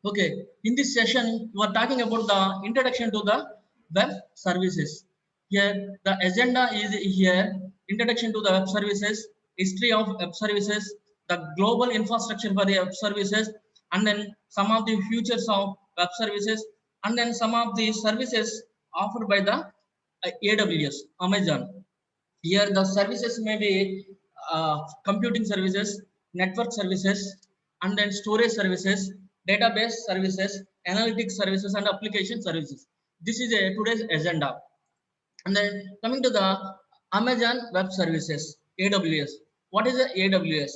Okay, in this session, we are talking about the introduction to the web services. Here, the agenda is here, introduction to the web services, history of web services, the global infrastructure for the web services, and then some of the futures of web services, and then some of the services offered by the AWS, Amazon. Here, the services may be computing services, network services, and then storage services, database services, analytics services, and application services. This is a today's agenda. And then coming to the Amazon Web Services, AWS. What is the AWS?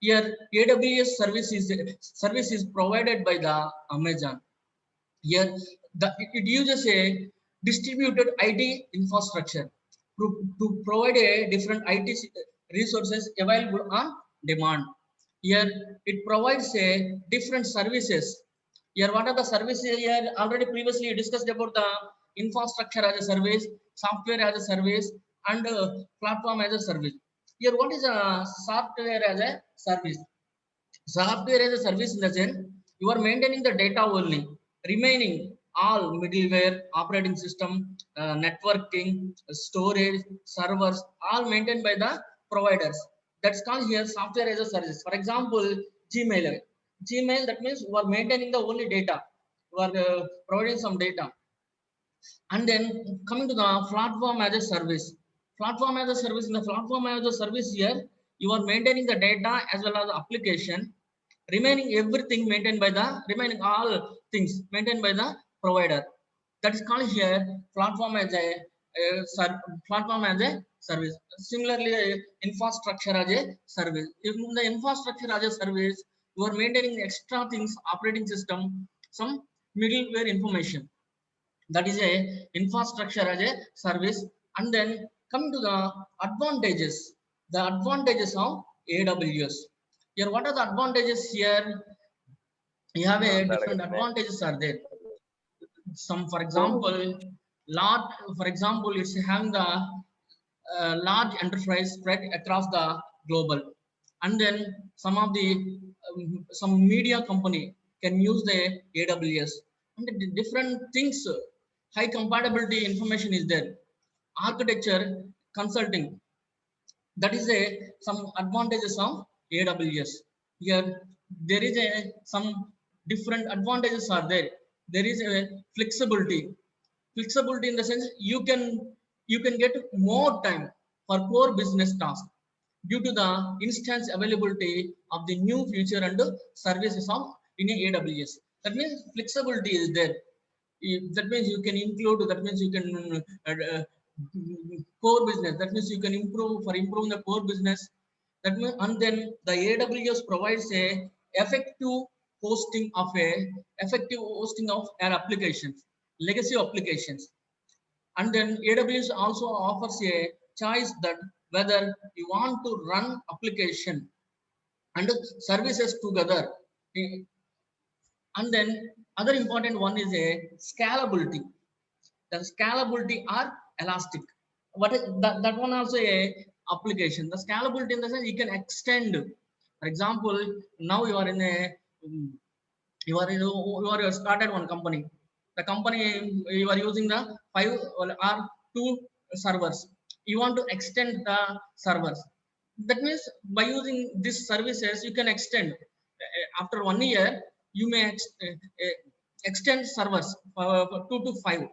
Here, AWS service is provided by the Amazon. Here, it uses a distributed IT infrastructure to provide a different IT resources available on demand. Here, it provides a different services. Here, what are the services? Here, already previously discussed about the infrastructure as a service, software as a service, and platform as a service. Here, what is a software as a service? Software as a service in the sense you are maintaining the data only, remaining all middleware, operating system, networking, storage, servers, all maintained by the providers. That's called here software as a service. For example, Gmail. Gmail, that means you are maintaining the only data. You are providing some data. And then coming to the platform as a service. Platform as a service, in the platform as a service here, you are maintaining the data as well as the application, remaining everything maintained by the remaining all things maintained by the provider. That is called here platform as platform as a service. Similarly, infrastructure as a service. In the infrastructure as a service, you are maintaining extra things, operating system, some middleware information. That is a infrastructure as a service. And then coming to the advantages of AWS. Here, what are the advantages? Here you have a different advantages are there. Some, for example, large, for example, it's having the large enterprise spread across the global. And then some of the some media company can use the AWS, and the different things, high compatibility information is there. Architecture consulting, that is a some advantages of AWS. Here there is a some different advantages are there. There is a flexibility in the sense you can get more time for core business tasks due to the instance availability of the new feature and services of in AWS. That means flexibility is there. That means you can include, that means you can core business, that means you can improve the core business. That means, and then the AWS provides a effective hosting of an applications, legacy applications. And then AWS also offers a choice that whether you want to run application and services together. And then other important one is a scalability. The scalability are elastic. That one also a application. The scalability in the sense you can extend. For example, now you are in a you are started one company. The company, you are using the 2 servers. You want to extend the servers. That means by using these services, you can extend. After 1 year, you may extend servers for 2 to 5.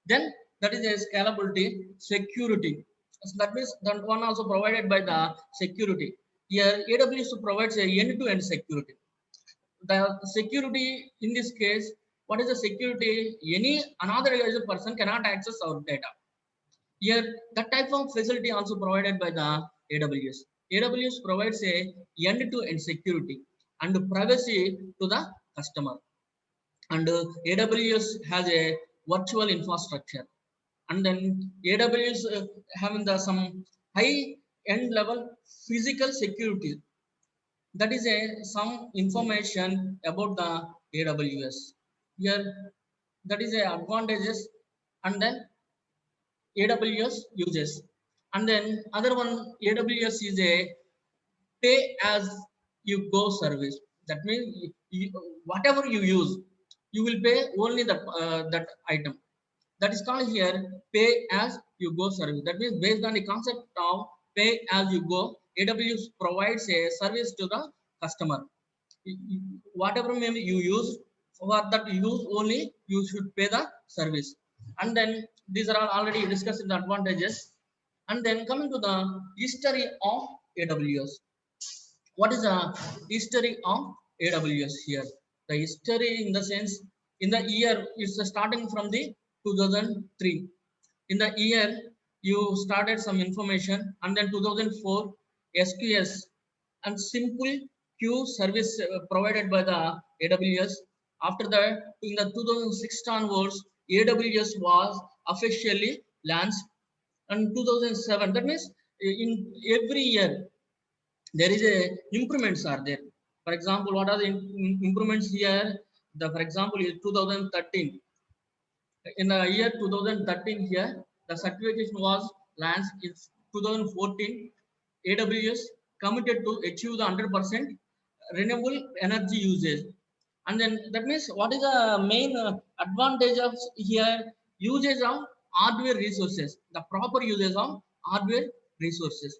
Then that is a scalability. Security. So that means that one also provided by the security. Here AWS provides a end-to-end security. The security in this case, what is the security? Any another person cannot access our data. Here that type of facility also provided by the AWS provides a end-to-end security and privacy to the customer. And AWS has a virtual infrastructure. And then AWS having the some high end level physical security. That is a some information about the AWS. Here that is a advantages. And then AWS uses. And then other one, AWS is a pay as you go service. That means whatever you use, you will pay only that item. That is called here pay as you go service. That means based on the concept of pay as you go, AWS provides a service to the customer. Whatever maybe you use, for that use only you should pay the service. And then these are all already discussed in the advantages. And then coming to the history of AWS. What is the history of AWS here? The history in the sense, in the year is starting from the 2003. In the year you started some information, and then 2004 SQS and simple queue service provided by the AWS. After that, in the 2006 onwards, AWS was officially launched. And 2007, that means in every year there is a improvements are there. For example, what are the improvements here? For example is 2013. In the year 2013 here, the certification was launched. In 2014, AWS committed to achieve the 100% renewable energy usage. And then that means what is the main advantage of here? Usage of hardware resources, the proper usage of hardware resources.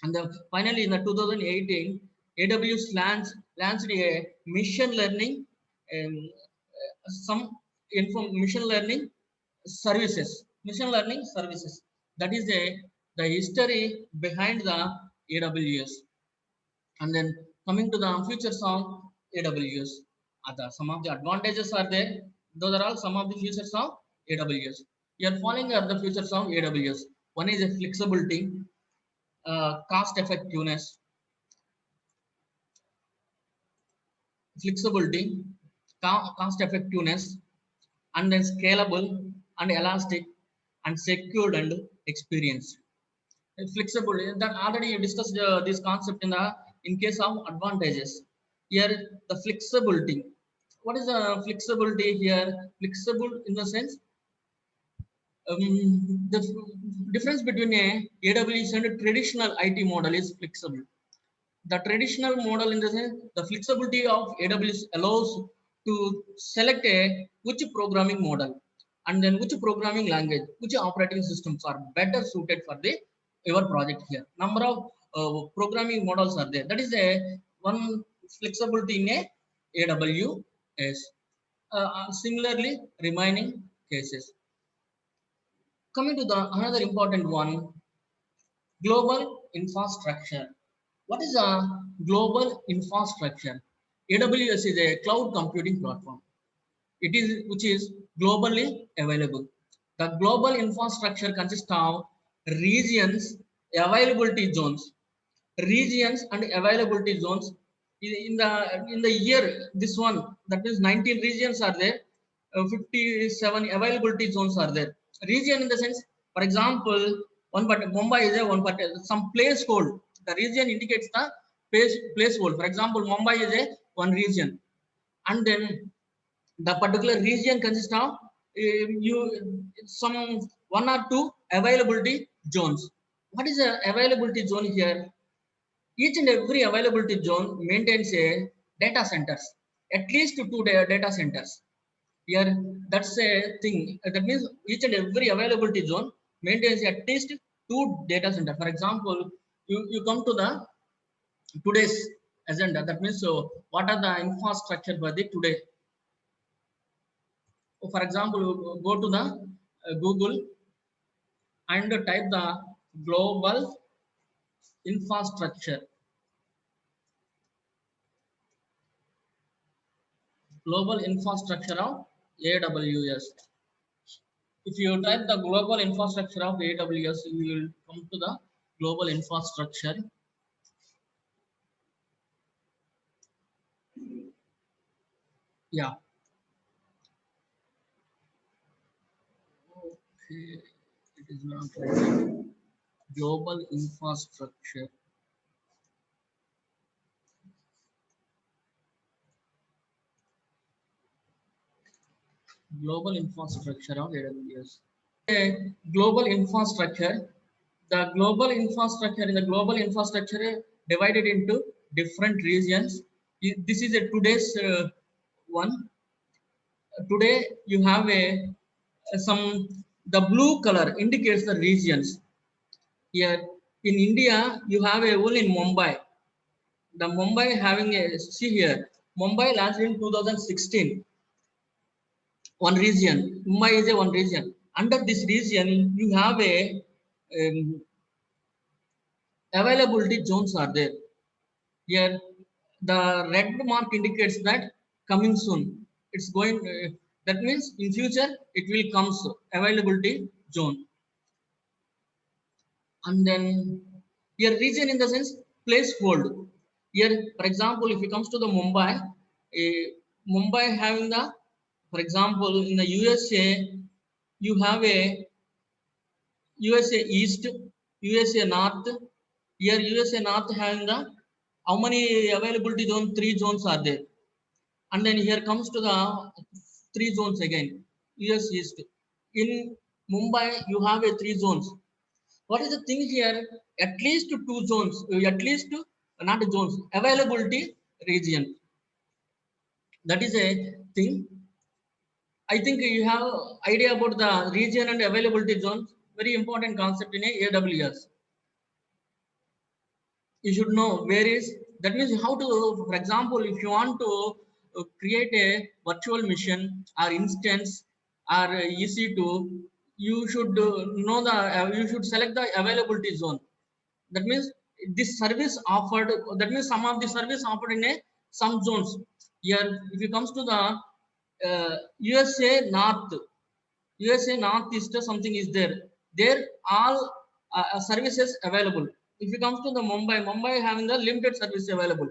And then finally, in the 2018, AWS launched a machine learning and some machine learning services. Machine learning services. That is the history behind the AWS. And then coming to the features of AWS, some of the advantages are there. Those are all some of the features of AWS. Here following are the features of AWS. One is a flexibility, cost effectiveness, cost effectiveness, and then scalable and elastic and secured and experienced. Flexible, that already you discussed this concept in case of advantages. Here the flexibility. What is the flexibility here? Flexible in the sense, the difference between a AWS and a traditional IT model is flexible. The traditional model in the sense, the flexibility of AWS allows to select which programming model, and then which programming language, which operating systems are better suited for your project. Here number of programming models are there. That is a one flexibility in a AWS. Similarly remaining cases. Coming to the another important one, global infrastructure. What is a global infrastructure? AWS is a cloud computing platform. It is which is globally available. The global infrastructure consists of regions, availability zones, regions and availability zones. In the year, this one, that is 19 regions are there, 57 availability zones are there. Region in the sense, for example, one but Mumbai is a one but some place code. The region indicates the place code. For example, Mumbai is a one region, and then the particular region consists of you some one or two availability zones. What is the availability zone here? Each and every availability zone maintains a data centers, at least two data centers. Here, that's a thing. That means each and every availability zone maintains at least two data centers. For example, you come to the today's agenda. That means, so what are the infrastructure for the today? For example, you go to the Google and type the global infrastructure. Global infrastructure of AWS. If you type the global infrastructure of AWS, you will come to the global infrastructure. Yeah. Okay. It is not right. Global infrastructure. Global infrastructure of AWS. Global infrastructure. The global infrastructure in the global infrastructure divided into different regions. This is a today's one. today you have a some the blue color indicates the regions. Here in India, you have a only in Mumbai. The Mumbai having a see here. Mumbai launched in 2016. One region. Mumbai is a one region. Under this region, you have a um, availability zones are there. Here, the red mark indicates that coming soon. It's going. That means in future it will come so availability zone. And then your region in the sense place hold. Here, for example, if it comes to the Mumbai, Mumbai having the, for example, in the USA, you have a USA East, USA North. Here, USA North having the how many availability zone? Three zones are there. And then here comes to the three zones again. US East. In Mumbai, you have a three zones. What is the thing here? At least two zones, at least not zones, availability region. That is a thing. I think you have idea about the region and availability zones. Very important concept in a AWS. You should know where is that means how to, for example, if you want to create a virtual machine or instance or EC2, you should know the you should select the availability zone. That means this service offered, that means some of the service offered in a some zones. Here if it comes to the USA North, USA Northeast something is there. There all services available. If you comes to the Mumbai, Mumbai having the limited service available.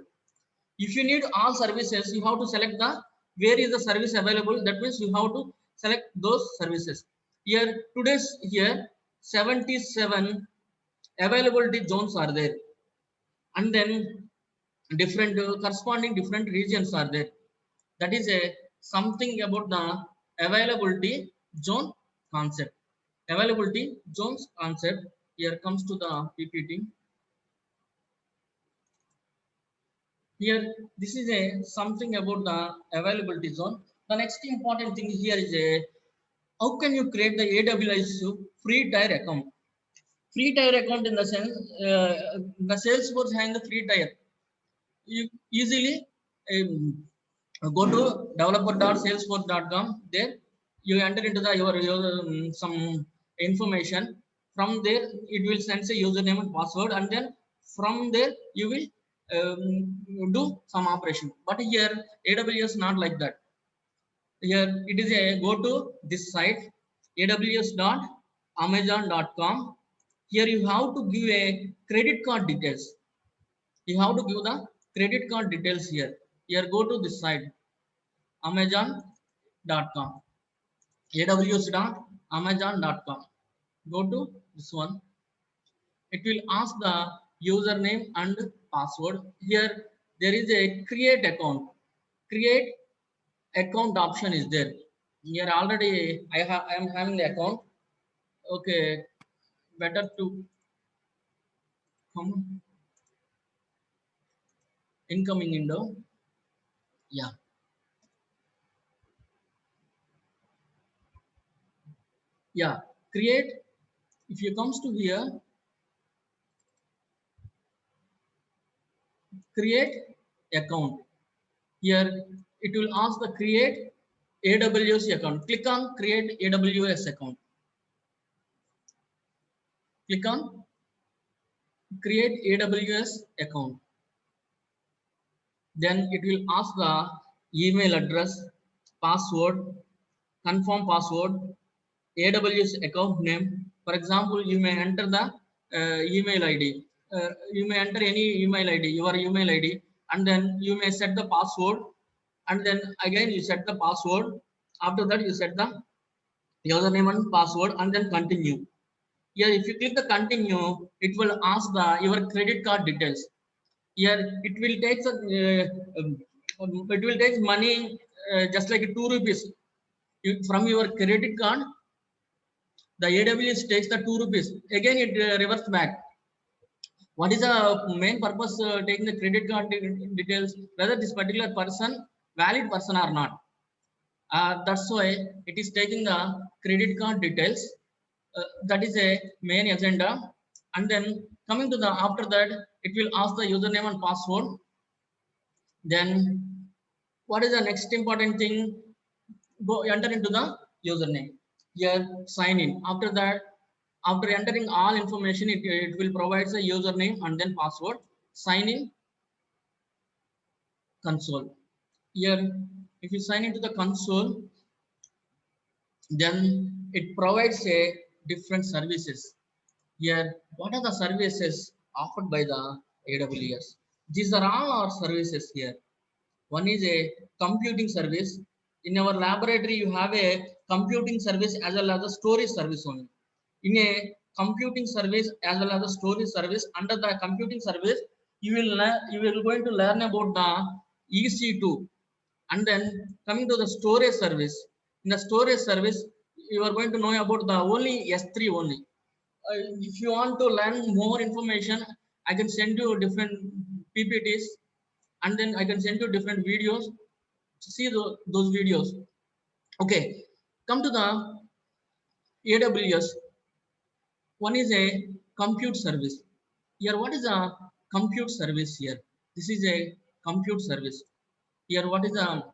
If you need all services, you have to select the where is the service available. That means you have to select those services. Here today's here 77 availability zones are there, and then different corresponding different regions are there. That is a something about the availability zone concept. Availability zones concept. Here comes to the PPT. Here this is a something about the availability zone. The next important thing here is a how can you create the AWS free tier account. Free tier account in the sense the Salesforce having the free tier. You easily go to developer.salesforce.com. There you enter into the your some information. From there it will send a username and password, and then from there you will do some operation. But here AWS not like that. Here it is a go to this site aws.amazon.com. Here you have to give a credit card details. You have to give the credit card details here. Here go to this site amazon.com, aws.amazon.com. Go to this one. It will ask the username and password. Here there is a create account. Create account option is there. Here already I am having the account. Okay, better to come incoming window. Yeah, yeah. Create. If you comes to here, create account. Here it will ask the create AWS account. Click on create AWS account. Click on create AWS account. Then it will ask the email address, password, confirm password, AWS account name. For example, you may enter the email ID. You may enter any email ID, your email ID, and then you may set the password, and then again you set the password. After that, you set the username and password, and then continue. Here, if you click the continue, it will ask the your credit card details. Here, it will take it will take money just like 2 rupees. From your credit card, the AWS takes the 2 rupees. Again, it reverts back. What is the main purpose taking the credit card details? Whether this particular person valid person or not. That's why it is taking the credit card details. That is a main agenda. And then coming to the after that, it will ask the username and password. Then what is the next important thing? Go enter into the username. Here sign in. After that, after entering all information, it will provide the username and then password. Sign in console. Here, if you sign into the console, then it provides a different services. Here, what are the services offered by the AWS? These are all our services here. One is a computing service. In our laboratory, you have a computing service as well as a storage service only. In a computing service as well as a storage service, under the computing service, you will going to learn about the EC2. And then coming to the storage service, in the storage service, you are going to know about the only S3 only. If you want to learn more information, I can send you different PPTs, and then I can send you different videos. See those videos. Okay, come to the AWS. One is a compute service. Here, what is a compute service here? This is a compute service. Here, what is a